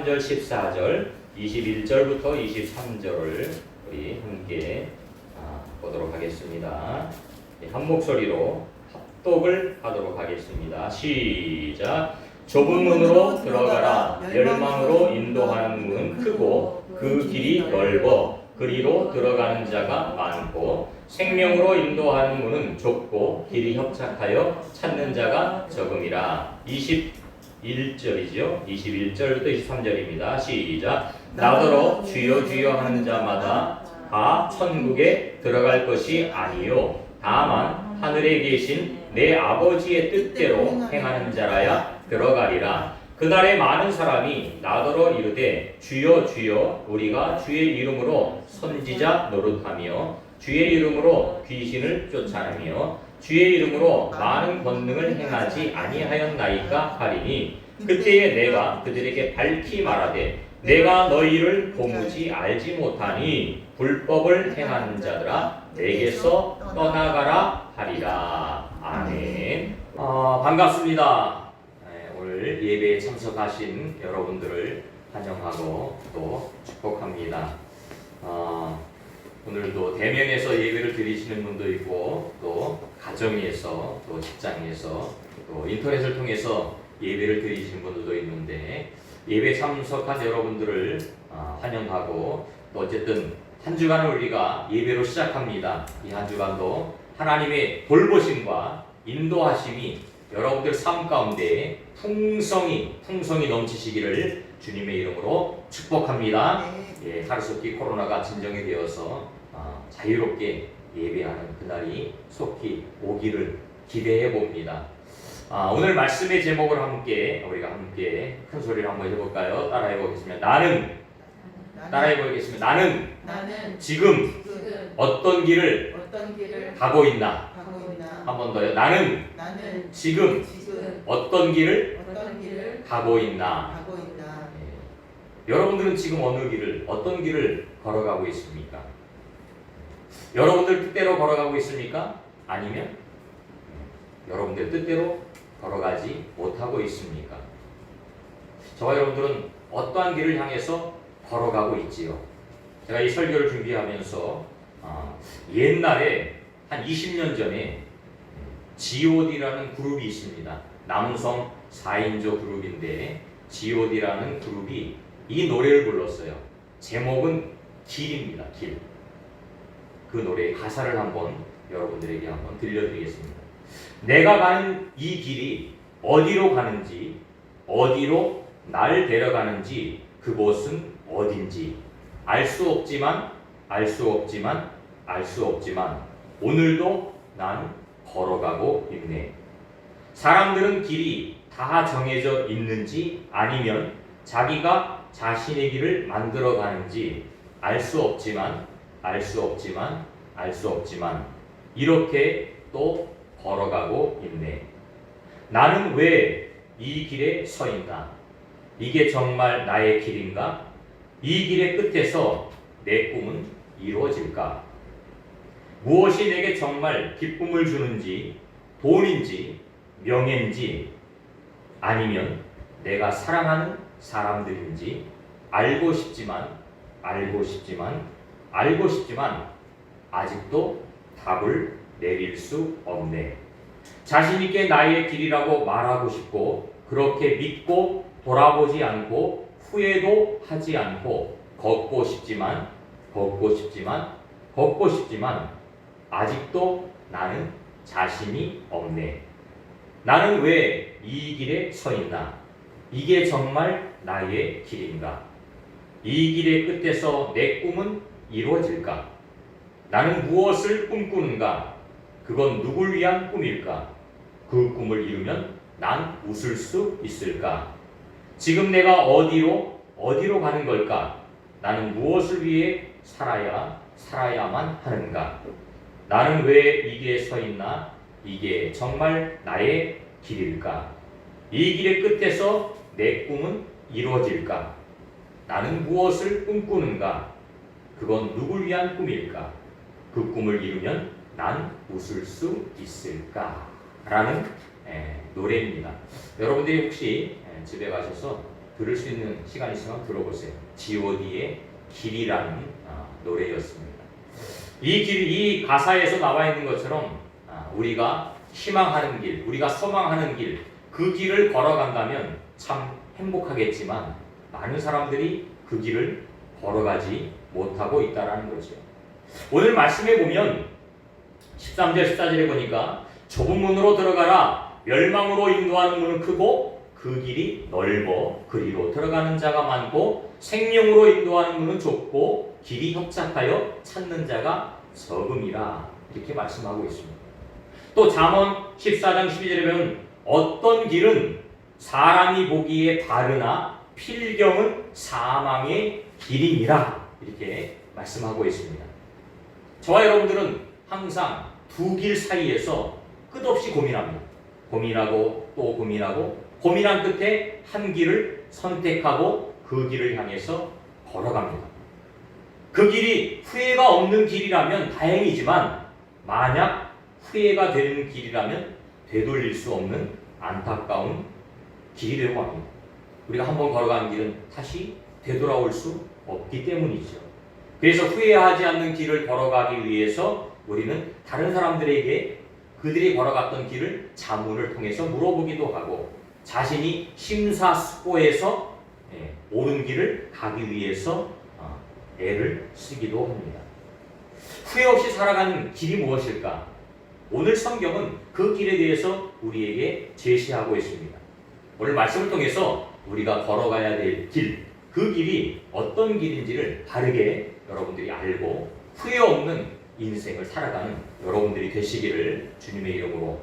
13절, 14절, 21절부터 23절을 우리 함께 보도록 하겠습니다. 한 목소리로 합독을 하도록 하겠습니다. 시작. 좁은 문으로 들어가라. 멸망으로 인도하는 문은 크고 그 길이 넓어 그리로 들어가는 자가 많고 생명으로 인도하는 문은 좁고 길이 협착하여 찾는 자가 적음이라. 21절이죠. 21절부터 23절입니다. 시작. 나더러 주여 주여 하는 자마다 다 천국에 들어갈 것이 아니요 다만 하늘에 계신 내 아버지의 뜻대로 행하는 자라야 들어가리라. 그날에 많은 사람이 나더러 이르되 주여 주여 우리가 주의 이름으로 선지자 노릇하며 주의 이름으로 귀신을 쫓아내며 주의 이름으로 많은 권능을 행하지 아니하였나이까 하리니 그때에 내가 그들에게 밝히 말하되 내가 너희를 도무지 알지 못하니 불법을 행하는 자들아 내게서 떠나가라 하리라. 아멘. 반갑습니다. 오늘 예배에 참석하신 여러분들을 환영하고 또 축복합니다. 오늘도 대면에서 예배를 드리시는 분도 있고 또 가정에서 또 직장에서 또 인터넷을 통해서 예배를 드리시는 분들도 있는데 예배 참석한 여러분들을 환영하고 또 어쨌든 한 주간을 우리가 예배로 시작합니다. 이 한 주간도 하나님의 돌보심과 인도하심이 여러분들 삶 가운데 풍성이 넘치시기를 주님의 이름으로 축복합니다. 예, 하루속히 코로나가 진정이 되어서 자유롭게 예배하는 그날이 속히 오기를 기대해 봅니다. 오늘 말씀의 제목을 우리가 함께 큰 소리로 한번 해볼까요? 따라해 보겠습니다. 따라해 보겠습니다. 나는 지금 어떤 길을 가고 있나? 한 번 더요. 나는 지금 어떤 길을 가고 있나? 여러분들은 지금 어떤 길을 걸어가고 있습니까? 여러분들 뜻대로 걸어가고 있습니까? 아니면 여러분들 뜻대로 걸어가지 못하고 있습니까? 저와 여러분들은 어떠한 길을 향해서 걸어가고 있지요? 제가 이 설교를 준비하면서 옛날에 한 20년 전에 G.O.D라는 그룹이 있습니다. 남성 4인조 그룹인데 G.O.D라는 그룹이 이 노래를 불렀어요. 제목은 길입니다. 길. 그 노래의 가사를 여러분들에게 한번 들려드리겠습니다. 내가 가는 이 길이 어디로 가는지, 어디로 날 데려가는지, 그곳은 어딘지 알 수 없지만 오늘도 난 걸어가고 있네. 사람들은 길이 다 정해져 있는지 아니면 자기가 자신의 길을 만들어 가는지 알 수 없지만 이렇게 또 걸어가고 있네. 나는 왜 이 길에 서 있나? 이게 정말 나의 길인가? 이 길의 끝에서 내 꿈은 이루어질까? 무엇이 내게 정말 기쁨을 주는지, 돈인지, 명예인지, 아니면 내가 사랑하는 사람들인지 알고 싶지만 아직도 답을 내릴 수 없네. 자신있게 나의 길이라고 말하고 싶고 그렇게 믿고 돌아보지 않고 후회도 하지 않고 걷고 싶지만 아직도 나는 자신이 없네. 나는 왜 이 길에 서 있나? 이게 정말 나의 길인가? 이 길의 끝에서 내 꿈은 이루어질까? 나는 무엇을 꿈꾸는가? 그건 누굴 위한 꿈일까? 그 꿈을 이루면 난 웃을 수 있을까? 지금 내가 어디로 가는 걸까? 나는 무엇을 위해 살아야만 하는가? 나는 왜 이 길에 서 있나? 이게 정말 나의 길일까? 이 길의 끝에서 내 꿈은 이루어질까? 나는 무엇을 꿈꾸는가? 그건 누굴 위한 꿈일까? 그 꿈을 이루면 난 웃을 수 있을까? 라는 노래입니다. 여러분들이 혹시 집에 가셔서 들을 수 있는 시간 있으면 들어보세요. G.O.D의 길이라는 노래였습니다. 이 가사에서 나와 있는 것처럼 우리가 희망하는 길, 우리가 소망하는 길, 그 길을 걸어간다면 참 행복하겠지만 많은 사람들이 그 길을 걸어가지 못하고 있다는 거죠. 오늘 말씀해 보면 13절, 14절에 보니까 좁은 문으로 들어가라. 멸망으로 인도하는 문은 크고 그 길이 넓어 그리로 들어가는 자가 많고 생명으로 인도하는 문은 좁고 길이 협착하여 찾는 자가 적음이라. 이렇게 말씀하고 있습니다. 또 잠언 14장 12절에 보면 어떤 길은 사람이 보기에 바르나 필경은 사망의 길이니라. 이렇게 말씀하고 있습니다. 저와 여러분들은 항상 두 길 사이에서 끝없이 고민합니다. 고민하고 또 고민하고 고민한 끝에 한 길을 선택하고 그 길을 향해서 걸어갑니다. 그 길이 후회가 없는 길이라면 다행이지만 만약 후회가 되는 길이라면 되돌릴 수 없는 안타까운 길이 되고 합니다. 우리가 한번 걸어간 길은 다시 되돌아올 수 없기 때문이죠. 그래서 후회하지 않는 길을 걸어가기 위해서 우리는 다른 사람들에게 그들이 걸어갔던 길을 자문을 통해서 물어보기도 하고 자신이 심사숙고해서 옳은 길을 가기 위해서 애를 쓰기도 합니다. 후회 없이 살아가는 길이 무엇일까? 오늘 성경은 그 길에 대해서 우리에게 제시하고 있습니다. 오늘 말씀을 통해서 우리가 걸어가야 될 길, 그 길이 어떤 길인지를 바르게 여러분들이 알고 후회 없는 인생을 살아가는 여러분들이 되시기를 주님의 이름으로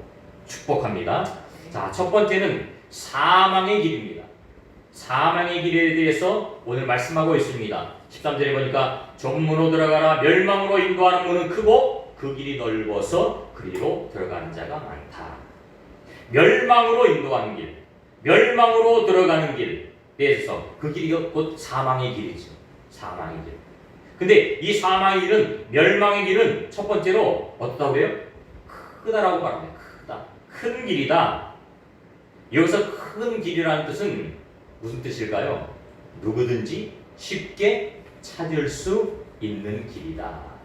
축복합니다. 자, 첫 번째는 사망의 길입니다. 사망의 길에 대해서 오늘 말씀하고 있습니다. 13절에 보니까 좁은 문으로 들어가라. 멸망으로 인도하는 문은 크고 그 길이 넓어서 그리로 들어가는 자가 많다. 멸망으로 인도하는 길, 멸망으로 들어가는 길에 대해서 그 길이 곧 사망의 길이죠. 사망의 길. 근데 이 사망의 길은, 멸망의 길은 첫 번째로 어떻다고 해요? 크다라고 말합니다. 크다. 큰 길이다. 여기서 큰 길이라는 뜻은 무슨 뜻일까요? 누구든지 쉽게 찾을 수 있는 길이다.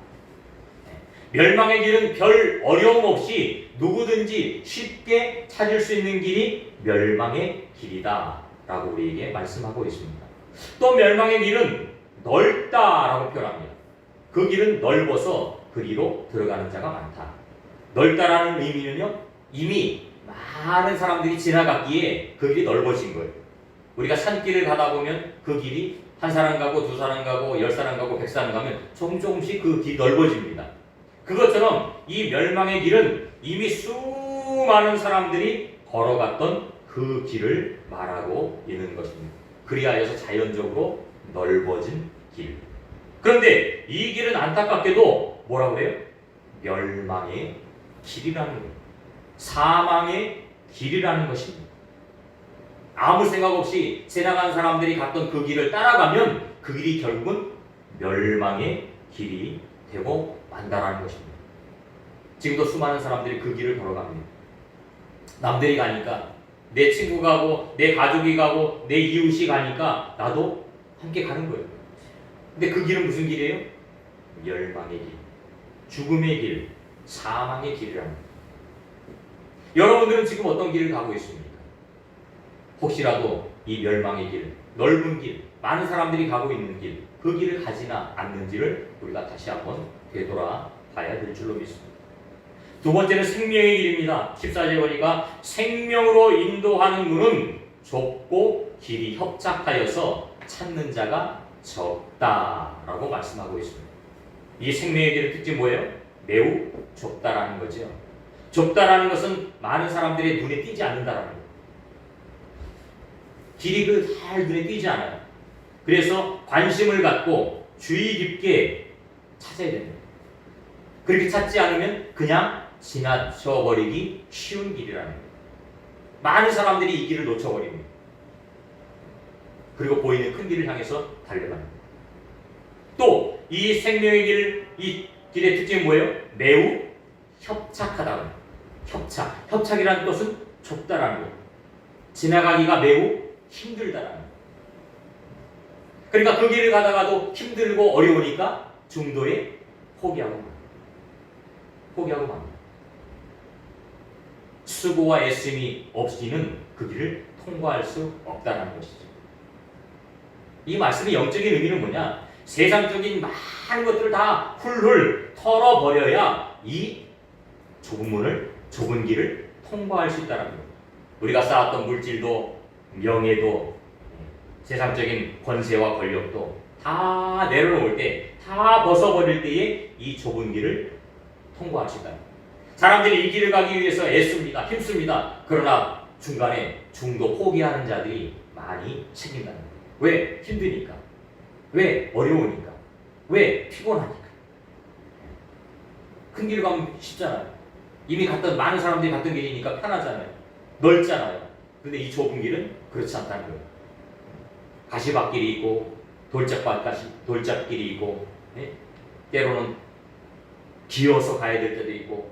멸망의 길은 별 어려움 없이 누구든지 쉽게 찾을 수 있는 길이 멸망의 길이다 라고 우리에게 말씀하고 있습니다. 또 멸망의 길은 넓다라고 표현합니다. 그 길은 넓어서 그리로 들어가는 자가 많다. 넓다라는 의미는요, 이미 많은 사람들이 지나갔기에 그 길이 넓어진 거예요. 우리가 산길을 가다 보면 그 길이 한 사람 가고 두 사람 가고 10사람 가고 100사람 가면 조금씩 그 길이 넓어집니다. 그것처럼 이 멸망의 길은 이미 수많은 사람들이 걸어갔던 그 길을 말하고 있는 것입니다. 그리하여서 자연적으로 넓어진 길. 그런데 이 길은 안타깝게도 뭐라고 해요? 멸망의 길이라는 거예요. 사망의 길이라는 것입니다. 아무 생각 없이 지나간 사람들이 갔던 그 길을 따라가면 그 길이 결국은 멸망의 길이 되고 만다라는 것입니다. 지금도 수많은 사람들이 그 길을 걸어갑니다. 남들이 가니까, 내 친구 가고 내 가족이 가고 내 이웃이 가니까 나도 함께 가는 거예요. 근데 그 길은 무슨 길이에요? 멸망의 길, 죽음의 길, 사망의 길이라는 거예요. 여러분들은 지금 어떤 길을 가고 있습니까? 혹시라도 이 멸망의 길, 넓은 길, 많은 사람들이 가고 있는 길, 그 길을 가지나 않는지를 우리가 다시 한번 되돌아봐야 될 줄로 믿습니다. 두 번째는 생명의 길입니다. 14절에 보니까 생명으로 인도하는 문은 좁고 길이 협착하여서 찾는 자가 적다라고 말씀하고 있습니다. 이 생명의 길의 특징이 뭐예요? 매우 좁다라는 거죠. 좁다라는 것은 많은 사람들의 눈에 띄지 않는다라는 거예요. 길이 잘 눈에 띄지 않아요. 그래서 관심을 갖고 주의 깊게 찾아야 됩니다. 그렇게 찾지 않으면 그냥 지나쳐버리기 쉬운 길이라는 거예요. 많은 사람들이 이 길을 놓쳐버립니다. 그리고 보이는 큰 길을 향해서 달려갑니다. 또 이 생명의 길, 이 길의 특징이 뭐예요? 매우 협착하다는 거예요. 협착이라는 것은 좁다라는 거예요. 지나가기가 매우 힘들다라는 거예요. 그러니까 그 길을 가다가도 힘들고 어려우니까 중도에 포기하고 맙니다. 포기하고 맙니다. 수고와 애씀이 없이는 그 길을 통과할 수 없다는 것이죠. 이 말씀의 영적인 의미는 뭐냐? 세상적인 많은 것들을 다 훌훌 털어버려야 이 좁은 길을 통과할 수 있다는 겁니다. 우리가 쌓았던 물질도 명예도 세상적인 권세와 권력도 다 내려놓을 때, 다 벗어버릴 때에 이 좁은 길을 통과할 수 있다. 사람들이 이 길을 가기 위해서 애씁니다. 힘씁니다. 그러나 중간에 중도 포기하는 자들이 많이 생긴다는 거예요. 왜? 힘드니까. 왜? 어려우니까. 왜? 피곤하니까. 큰 길을 가면 쉽잖아요. 이미 많은 사람들이 갔던 길이니까 편하잖아요. 넓잖아요. 근데 이 좁은 길은 그렇지 않다는 거예요. 가시밭길이 있고 돌짝길이 있고, 때로는 기어서 가야 될 때도 있고,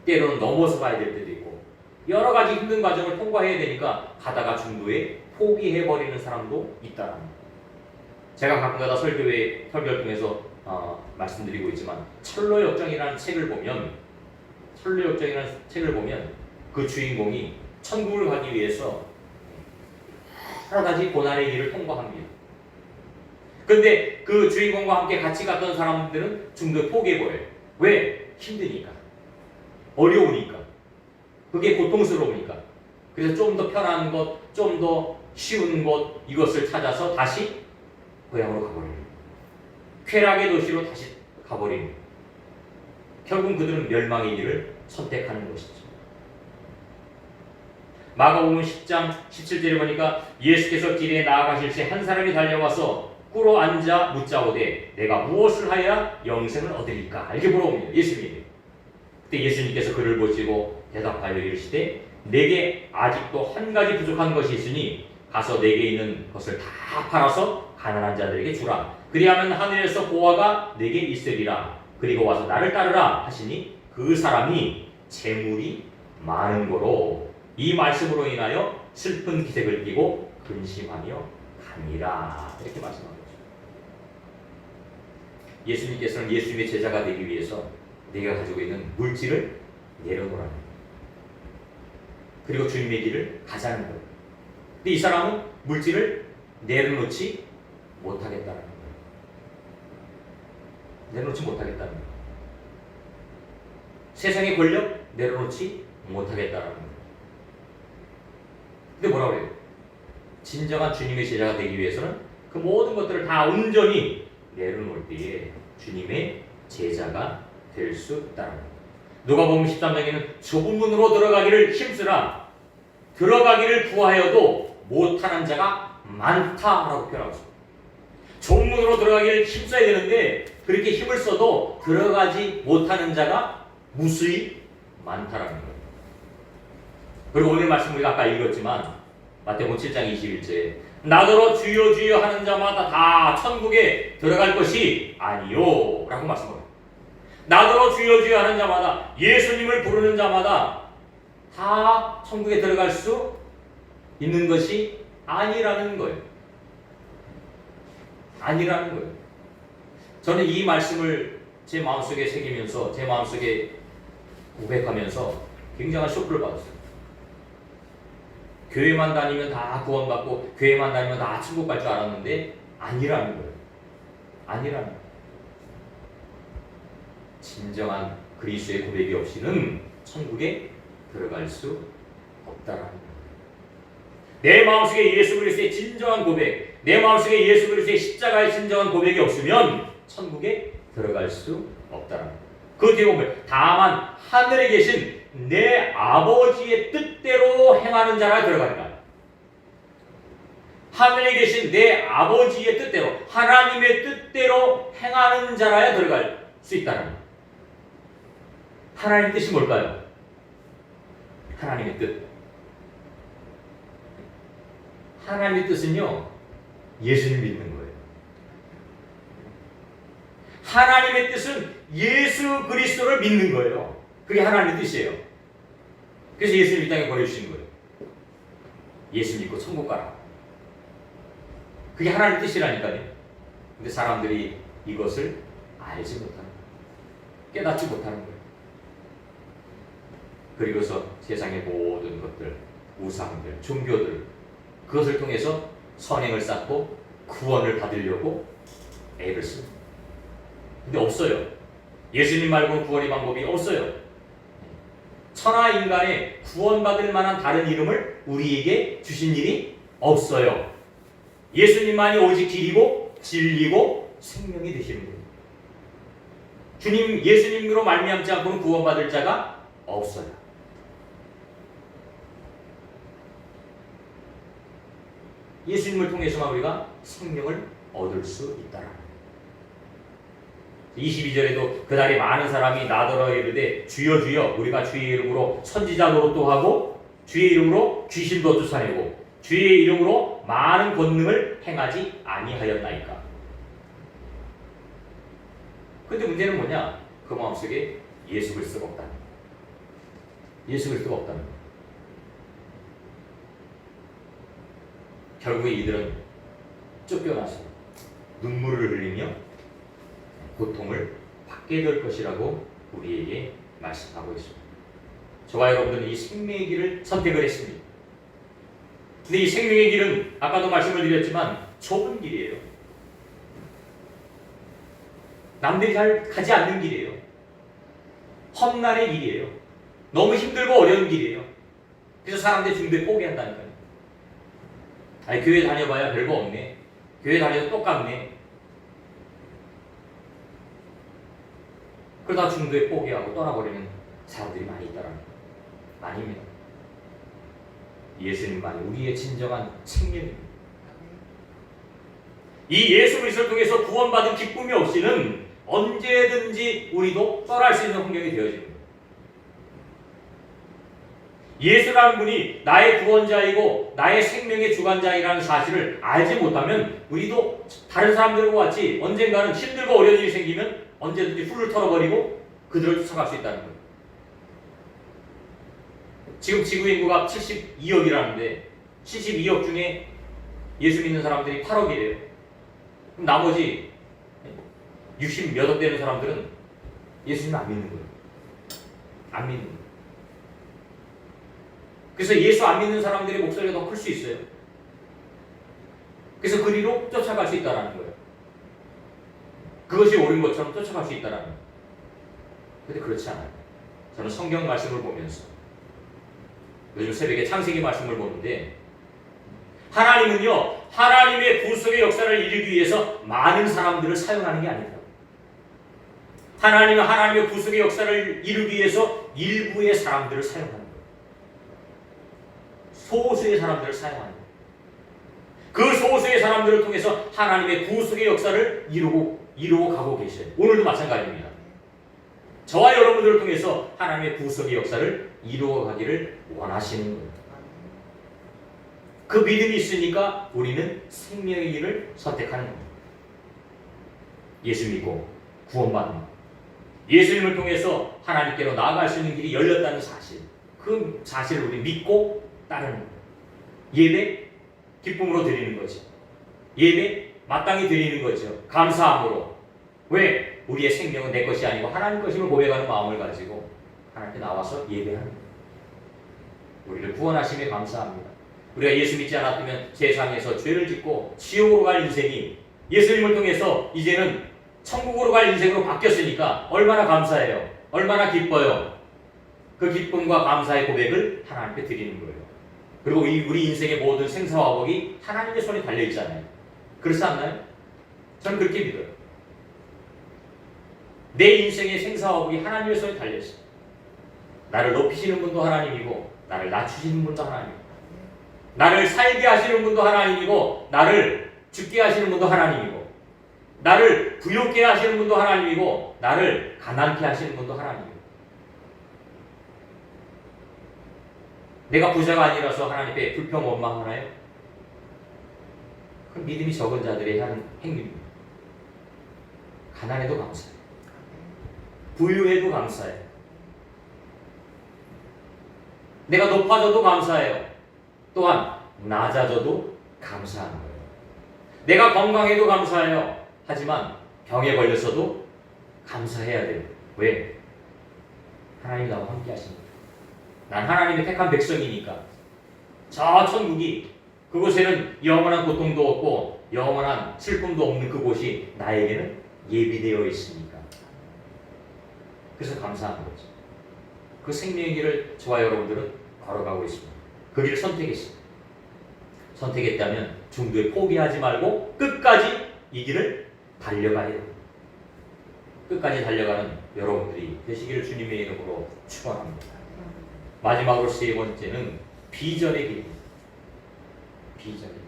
때로는 넘어서 가야 될 때도 있고, 여러 가지 힘든 과정을 통과해야 되니까 가다가 중도에 포기해버리는 사람도 있다는 거예요. 제가 가끔가다 설교를 통해서 말씀드리고 있지만, 철로역정이라는 책을 보면 그 주인공이 천국을 가기 위해서 여러 가지 고난의 길을 통과합니다. 근데 그 주인공과 함께 같이 갔던 사람들은 중도에 포기해버려요. 왜? 힘드니까. 어려우니까. 그게 고통스러우니까. 그래서 좀 더 편한 것, 좀 더 쉬운 것, 이것을 찾아서 다시 고향으로 가버립니다. 쾌락의 도시로 다시 가버립니다. 결국 그들은 멸망의 길을 선택하는 것이죠. 마가복음 10장 17절에 보니까 예수께서 길에 나아가실 새 한 사람이 달려와서 꿇어 앉아 묻자오되 내가 무엇을 하여야 영생을 얻으리까? 이렇게 물어봅니다. 예수님이. 그때 예수님께서 그를 보시고 대답하여 이르시되 내게 아직도 한 가지 부족한 것이 있으니 가서 내게 있는 것을 다 팔아서 가난한 자들에게 주라. 그리하면 하늘에서 보화가 내게 있으리라. 그리고 와서 나를 따르라 하시니 그 사람이 재물이 많은 거로 이 말씀으로 인하여 슬픈 기색을 띠고 근심하며 가니라. 이렇게 말씀합니다. 예수님께서는 예수님의 제자가 되기 위해서 내가 가지고 있는 물질을 내려놓으라는 거예요. 그리고 주님의 길을 가자는 거예요. 근데 이 사람은 물질을 내려놓지 못하겠다는 거예요. 내려놓지 못하겠다는 거예요. 세상의 권력 내려놓지 못하겠다는 거예요. 근데 뭐라고 그래요? 진정한 주님의 제자가 되기 위해서는 그 모든 것들을 다 온전히 내려놓을 때에 주님의 제자가 될 수 있다는 거예요. 누가복음 13장에는 좁은 문으로 들어가기를 힘쓰라. 들어가기를 구하여도 못하는 자가 많다라고 표현하고 있습니다. 좁은 문으로 들어가기를 힘써야 되는데 그렇게 힘을 써도 들어가지 못하는 자가 무수히 많다라는 거예요. 그리고 오늘 말씀 우리가 아까 읽었지만 마태복음 7장 21절에 나더러 주여 주여 하는 자마다 다 천국에 들어갈 것이 아니요 라고 말씀합니다. 나더러 주여 주여 하는 자마다, 예수님을 부르는 자마다 다 천국에 들어갈 수 있는 것이 아니라는 거예요. 아니라는 거예요. 저는 이 말씀을 제 마음속에 새기면서 제 마음속에 고백하면서 굉장한 쇼크를 받았어요. 교회만 다니면 다 구원받고 교회만 다니면 다 천국 갈 줄 알았는데 아니라는 거예요. 아니라는 거예요. 진정한 그리스도의 고백이 없이는 천국에 들어갈 수 없다라는 거예요. 내 마음속에 예수 그리스도의 진정한 고백, 내 마음속에 예수 그리스도의 십자가의 진정한 고백이 없으면 천국에 들어갈 수 없다라는 거예요. 그 뒤에 보면 다만 하늘에 계신 내 아버지의 뜻대로 행하는 자라 들어간다. 하늘에 계신 내 아버지의 뜻대로, 하나님의 뜻대로 행하는 자라야 들어갈 수 있다는 거예요. 하나님의 뜻이 뭘까요? 하나님의 뜻. 하나님의 뜻은요, 예수님 믿는 거예요. 하나님의 뜻은 예수 그리스도를 믿는 거예요. 그게 하나님의 뜻이에요. 그래서 예수님 이 땅에 보내주신 거예요. 예수 믿고 천국 가라. 그게 하나님의 뜻이라니까요. 근데 사람들이 이것을 알지 못하는 거예요. 깨닫지 못하는 거예요. 그리고서 세상의 모든 것들, 우상들, 종교들, 그것을 통해서 선행을 쌓고 구원을 받으려고 애를 씁니다. 근데 없어요. 예수님 말고는 구원의 방법이 없어요. 천하 인간의 구원받을 만한 다른 이름을 우리에게 주신 일이 없어요. 예수님만이 오직 길이고 진리고 생명이 되시는 거예요. 주님 예수님으로 말미암지 않고는 구원받을 자가 없어요. 예수님을 통해서만 우리가 생명을 얻을 수 있다라는 거예요. 22절에도 그날에 많은 사람이 나더러 이르되 주여 주여 우리가 주의 이름으로 선지자 노릇도 하고 주의 이름으로 귀신도 쫓아내고 주의 이름으로 많은 권능을 행하지 아니하였나이까. 근데 문제는 뭐냐? 그 마음속에 예수 그리스도가 없다는 거예요. 예수 그리스도가 없다는 거예요. 결국에 이들은 쫓겨나서 눈물을 흘리며 고통을 받게 될 것이라고 우리에게 말씀하고 있습니다. 저와 여러분들은 이 생명의 길을 선택을 했습니다. 근데 이 생명의 길은 아까도 말씀을 드렸지만 좁은 길이에요. 남들이 잘 가지 않는 길이에요. 험난의 길이에요. 너무 힘들고 어려운 길이에요. 그래서 사람들이 중도에 포기한다니까요. 아니 교회 다녀봐야 별거 없네. 교회 다녀도 똑같네. 그러다 중도에 포기하고 떠나버리는 사람들이 많이 있다라는 거예요. 아닙니다. 예수님만이 우리의 진정한 생명입니다. 이 예수 그리스도를 통해서 구원받은 기쁨이 없이는 언제든지 우리도 떠날 수 있는 환경이 되어집니다. 예수라는 분이 나의 구원자이고 나의 생명의 주관자이라는 사실을 알지 못하면 우리도 다른 사람들과 같이 언젠가는 힘들고 어려운 일이 생기면 언제든지 훌을 털어버리고 그들을 쫓아갈 수 있다는 거예요. 지금 지구 인구가 72억이라는데 72억 중에 예수 믿는 사람들이 8억이래요. 그럼 나머지 60 몇 억 되는 사람들은 예수님 안 믿는 거예요. 안 믿는 거예요. 그래서 예수 안 믿는 사람들의 목소리가 더 클 수 있어요. 그래서 그리로 쫓아갈 수 있다는 거예요. 그것이 옳은 것처럼 쫓아갈 수 있다는 거예요. 근데 그렇지 않아요. 저는 성경 말씀을 보면서 요즘 새벽에 창세기 말씀을 보는데 하나님은요 하나님의 구속의 역사를 이루기 위해서 많은 사람들을 사용하는 게 아니다. 하나님은 하나님의 구속의 역사를 이루기 위해서 일부의 사람들을 사용하는 거예요. 소수의 사람들을 사용하는 거예요. 그 소수의 사람들을 통해서 하나님의 구속의 역사를 이루고 가고 계셔요. 오늘도 마찬가지입니다. 저와 여러분들을 통해서 하나님의 구속의 역사를 이루어 가기를 원하시는 거예요. 그 믿음이 있으니까 우리는 생명의 길을 선택하는 겁니다. 예수 믿고 구원받는 것. 예수님을 통해서 하나님께로 나아갈 수 있는 길이 열렸다는 사실. 그 사실을 우리 믿고 따르는 거예요. 예배 기쁨으로 드리는 거죠. 예배 마땅히 드리는 거죠. 감사함으로. 왜? 우리의 생명은 내 것이 아니고 하나님 것임을 고백하는 마음을 가지고 하나님께 나와서 예배하는 거예요. 우리를 구원하심에 감사합니다. 우리가 예수 믿지 않았다면 세상에서 죄를 짓고 지옥으로 갈 인생이 예수님을 통해서 이제는 천국으로 갈 인생으로 바뀌었으니까 얼마나 감사해요. 얼마나 기뻐요. 그 기쁨과 감사의 고백을 하나님께 드리는 거예요. 그리고 우리 인생의 모든 생사화복이 하나님의 손에 달려있잖아요. 그렇지 않나요? 저는 그렇게 믿어요. 내 인생의 생사화복이 하나님의 손에 달려있어요. 나를 높이시는 분도 하나님이고 나를 낮추시는 분도 하나님이고 나를 살게 하시는 분도 하나님이고 나를 죽게 하시는 분도 하나님이고 나를 부욕게 하시는 분도 하나님이고 나를 가난케 하시는 분도 하나님이고 내가 부자가 아니라서 하나님 앞에 불평 원망하나요? 그 믿음이 적은 자들의 하는 행위입니다. 가난해도 감사해요. 부유해도 감사해요. 내가 높아져도 감사해요. 또한 낮아져도 감사한 거예요. 내가 건강해도 감사해요. 하지만 병에 걸렸어도 감사해야 돼요. 왜? 하나님이 나와 함께 하십니다. 난 하나님의 택한 백성이니까. 저 천국이, 그곳에는 영원한 고통도 없고 영원한 슬픔도 없는 그곳이 나에게는 예비되어 있으니까. 그래서 감사한 거죠. 그 생명의 길을 저와 여러분들은 걸어가고 있습니다. 그 길을 선택했습니다. 선택했다면 중도에 포기하지 말고 끝까지 이 길을 달려가야 돼요. 끝까지 달려가는 여러분들이 되시기를 주님의 이름으로 축원합니다. 마지막으로 세 번째는 비전의 길입니다. 비전의 길.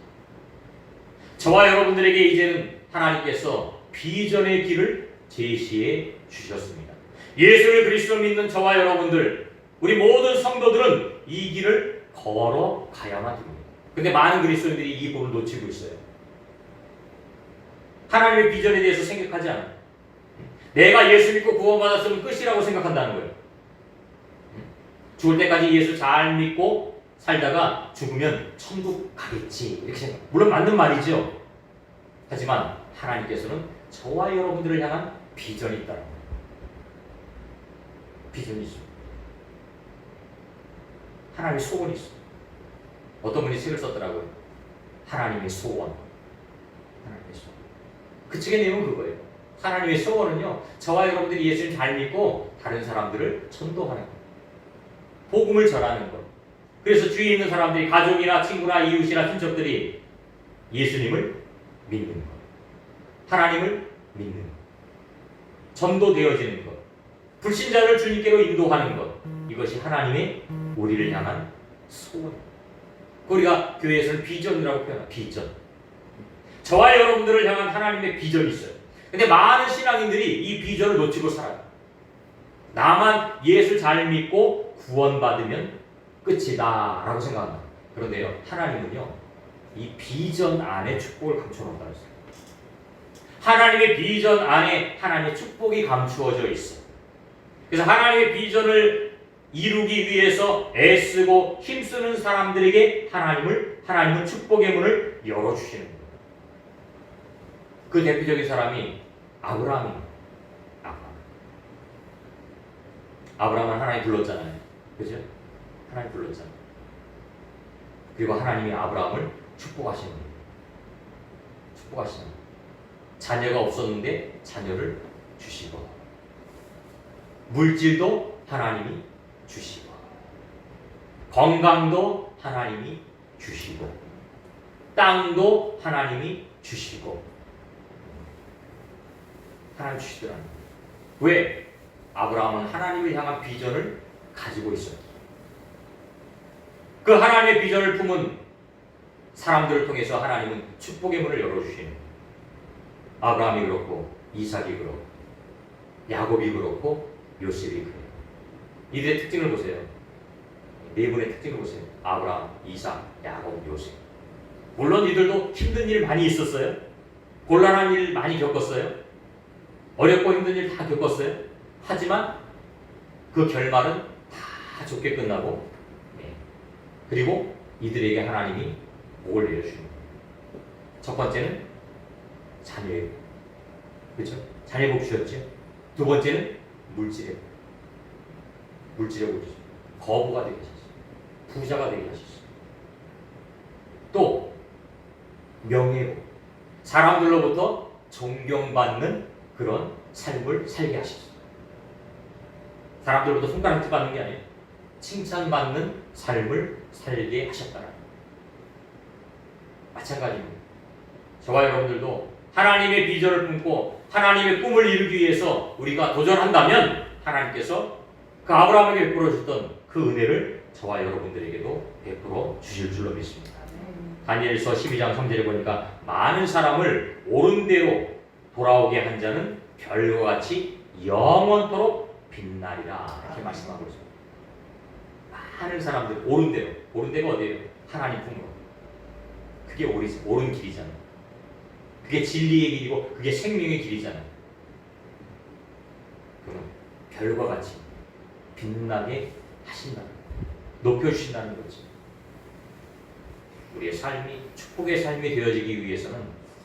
저와 여러분들에게 이제는 하나님께서 비전의 길을 제시해 주셨습니다. 예수를 그리스도 믿는 저와 여러분들, 우리 모든 성도들은 이 길을 걸어가야만 됩니다. 근데 많은 그리스도인들이 이 부분을 놓치고 있어요. 하나님의 비전에 대해서 생각하지 않아요. 내가 예수 믿고 구원받았으면 끝이라고 생각한다는 거예요. 죽을 때까지 예수 잘 믿고 살다가 죽으면 천국 가겠지 이렇게 생각. 물론 맞는 말이죠. 하지만 하나님께서는 저와 여러분들을 향한 비전이 있다는 거예요. 비전이 있어요. 하나님의 소원이 있어요. 어떤 분이 책을 썼더라고요. 하나님의 소원. 하나님의 소원. 그 책의 내용은 그거예요. 하나님의 소원은요, 저와 여러분들이 예수를 잘 믿고 다른 사람들을 전도하는 거예요. 복음을 전하는 것. 그래서 주위에 있는 사람들이, 가족이나 친구나 이웃이나 친척들이 예수님을 믿는 것, 하나님을 믿는 것, 전도되어지는 것, 불신자를 주님께로 인도하는 것, 이것이 하나님의 우리를 향한 소원입니다. 우리가 교회에서는 비전이라고 표현합니다. 비전. 저와 여러분들을 향한 하나님의 비전이 있어요. 근데 많은 신앙인들이 이 비전을 놓치고 살아요. 나만 예수 잘 믿고 구원받으면 끝이다 라고 생각한다. 그런데요, 하나님은요, 이 비전 안에 축복을 감춰놓는다 했어요. 하나님의 비전 안에 하나님의 축복이 감추어져 있어. 그래서 하나님의 비전을 이루기 위해서 애쓰고 힘쓰는 사람들에게 하나님은 축복의 문을 열어주시는 거예요. 그 대표적인 사람이 아브라함입니다. 아브라함은 하나님 불렀잖아요. 그죠? 하나님 불렀잖아요. 그리고 하나님이 아브라함을 축복하시는 거예요. 축복하시는 거예요. 자녀가 없었는데 자녀를 주시고, 물질도 하나님이 주시고, 건강도 하나님이 주시고, 땅도 하나님이 주시고, 하나님 주시더라는 거예요. 왜? 아브라함은 하나님을 향한 비전을 가지고 있어요. 그 하나님의 비전을 품은 사람들을 통해서 하나님은 축복의 문을 열어주시는 거예요. 아브라함이 그렇고, 이삭이 그렇고, 야곱이 그렇고, 요셉이 그래요. 이들의 특징을 보세요. 네 분의 특징을 보세요. 아브라함, 이삭, 야곱, 요셉. 물론 이들도 힘든 일 많이 있었어요. 곤란한 일 많이 겪었어요. 어렵고 힘든 일 다 겪었어요. 하지만 그 결말은 다 좋게 끝나고, 그리고 이들에게 하나님이 복을 내려주는 거예요. 첫 번째는 자녀의 복. 그렇죠? 자녀의 복 주셨죠. 두 번째는 물질의 복. 물질의 복 주셨어요. 거부가 되게 하셨어요. 부자가 되게 하셨어요. 또 명예의 복. 사람들로부터 존경받는 그런 삶을 살게 하셨어요. 사람들로부터 손가락질 받는 게 아니에요. 칭찬받는 삶을 살게 하셨다는 거예요. 마찬가지입니다. 저와 여러분들도 하나님의 비전을 품고 하나님의 꿈을 이루기 위해서 우리가 도전한다면 하나님께서 그 아브라함에게 베풀어 주셨던 그 은혜를 저와 여러분들에게도 베풀어 주실 줄로 믿습니다. 다니엘서 12장 3절에 보니까 많은 사람을 옳은 대로 돌아오게 한 자는 별과 같이 영원토록 빛나리라 이렇게 말씀하고 있습니다. 많은 사람들 옳은 대로, 옳은 데가 어디예요? 하나님 품으로. 그게 옳은 길이잖아요. 그게 진리의 길이고 그게 생명의 길이잖아요. 그럼 별과 같이 빛나게 하신다, 높여주신다는 거지. 우리의 삶이 축복의 삶이 되어지기 위해서는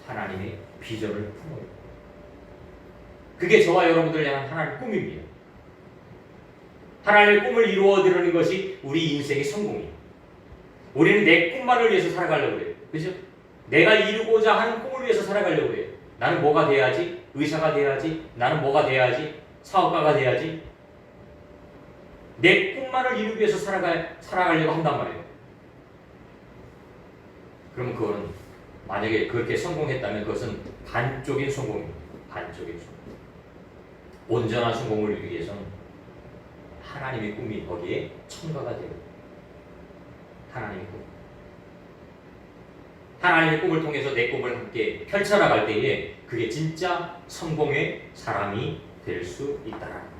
하나님의 비전을 품어요. 그게 저와 여러분들 향한 하나님의 꿈입니다. 하나님의 꿈을 이루어드리는 것이 우리 인생의 성공이에요. 우리는 내 꿈만을 위해서 살아가려고 그래요. 그죠? 내가 이루고자 하는 꿈을 위해서 살아가려고 그래요. 나는 뭐가 돼야지? 의사가 돼야지? 나는 뭐가 돼야지? 사업가가 돼야지? 내 꿈만을 이루기 위해서 살아가려고 한단 말이에요. 그러면 그거는 만약에 그렇게 성공했다면 그것은 반쪽인 성공입니다. 반쪽인 성공. 온전한 성공을 이루기 위해서는 하나님의 꿈이 거기에 첨가가 되고 하나님의 꿈. 하나님의 꿈을 통해서 내 꿈을 함께 펼쳐나갈 때에 그게 진짜 성공의 사람이 될 수 있다라는 거예요.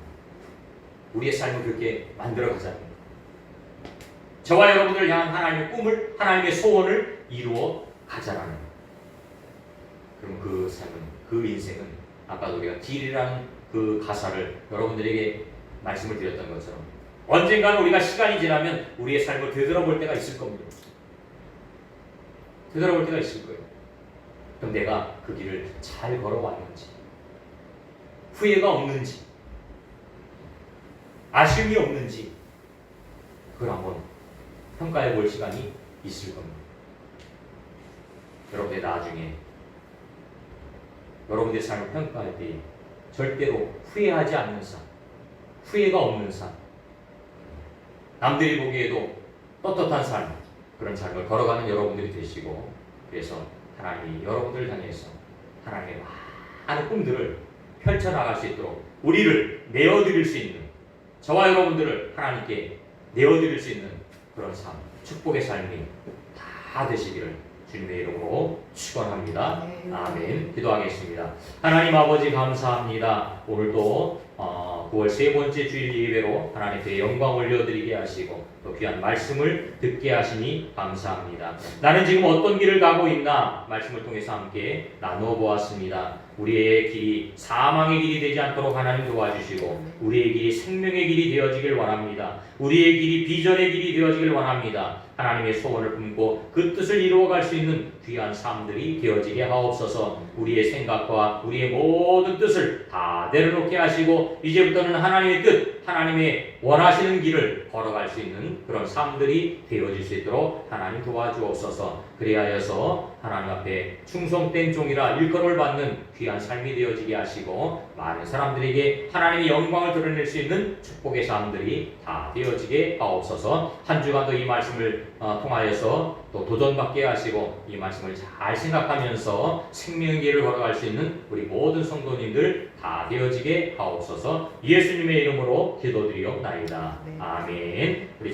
우리의 삶을 그렇게 만들어가자는 거예요. 저와 여러분들을 향한 하나님의 꿈을, 하나님의 소원을 이루어 가자라는 거예요. 그럼 그 삶은, 그 인생은 아까도 우리가 딜이라는 그 가사를 여러분들에게 말씀을 드렸던 것처럼 언젠가는 우리가 시간이 지나면 우리의 삶을 되돌아볼 때가 있을 겁니다. 되돌아볼 때가 있을 거예요. 그럼 내가 그 길을 잘 걸어왔는지, 후회가 없는지, 아쉬움이 없는지 그걸 한번 평가해 볼 시간이 있을 겁니다. 여러분들 나중에 여러분들의 삶을 평가할 때 절대로 후회하지 않는 삶, 후회가 없는 삶, 남들이 보기에도 떳떳한 삶, 그런 삶을 걸어가는 여러분들이 되시고, 그래서 하나님이 여러분들을 향해서 하나님의 많은 꿈들을 펼쳐나갈 수 있도록 우리를 내어드릴 수 있는, 저와 여러분들을 하나님께 내어드릴 수 있는 그런 삶, 축복의 삶이 다 되시기를 주님의 이름으로 축원합니다. 아멘. 기도하겠습니다. 하나님 아버지 감사합니다. 오늘도 9월 세 번째 주일 예배로 하나님께 영광 올려드리게 하시고 또 귀한 말씀을 듣게 하시니 감사합니다. 나는 지금 어떤 길을 가고 있나 말씀을 통해서 함께 나누어 보았습니다. 우리의 길이 사망의 길이 되지 않도록 하나님 도와주시고 우리의 길이 생명의 길이 되어지길 원합니다. 우리의 길이 비전의 길이 되어지길 원합니다. 하나님의 소원을 품고 그 뜻을 이루어갈 수 있는 귀한 삶들이 되어지게 하옵소서. 우리의 생각과 우리의 모든 뜻을 다 내려놓게 하시고 이제부터는 하나님의 뜻, 하나님의 원하시는 길을 걸어갈 수 있는 그런 삶들이 되어질 수 있도록 하나님 도와주옵소서. 그리하여서 하나님 앞에 충성된 종이라 일컬음을 받는 귀한 삶이 되어지게 하시고 많은 사람들에게 하나님의 영광을 드러낼 수 있는 축복의 삶들이 다 되어지게 하옵소서. 한 주간도 이 말씀을 통하여서 또 도전받게 하시고 이 말씀을 잘 생각하면서 생명의 길을 걸어갈 수 있는 우리 모든 성도님들 다 되어지게 하옵소서. 예수님의 이름으로 기도드리옵나이다. 아멘. 우리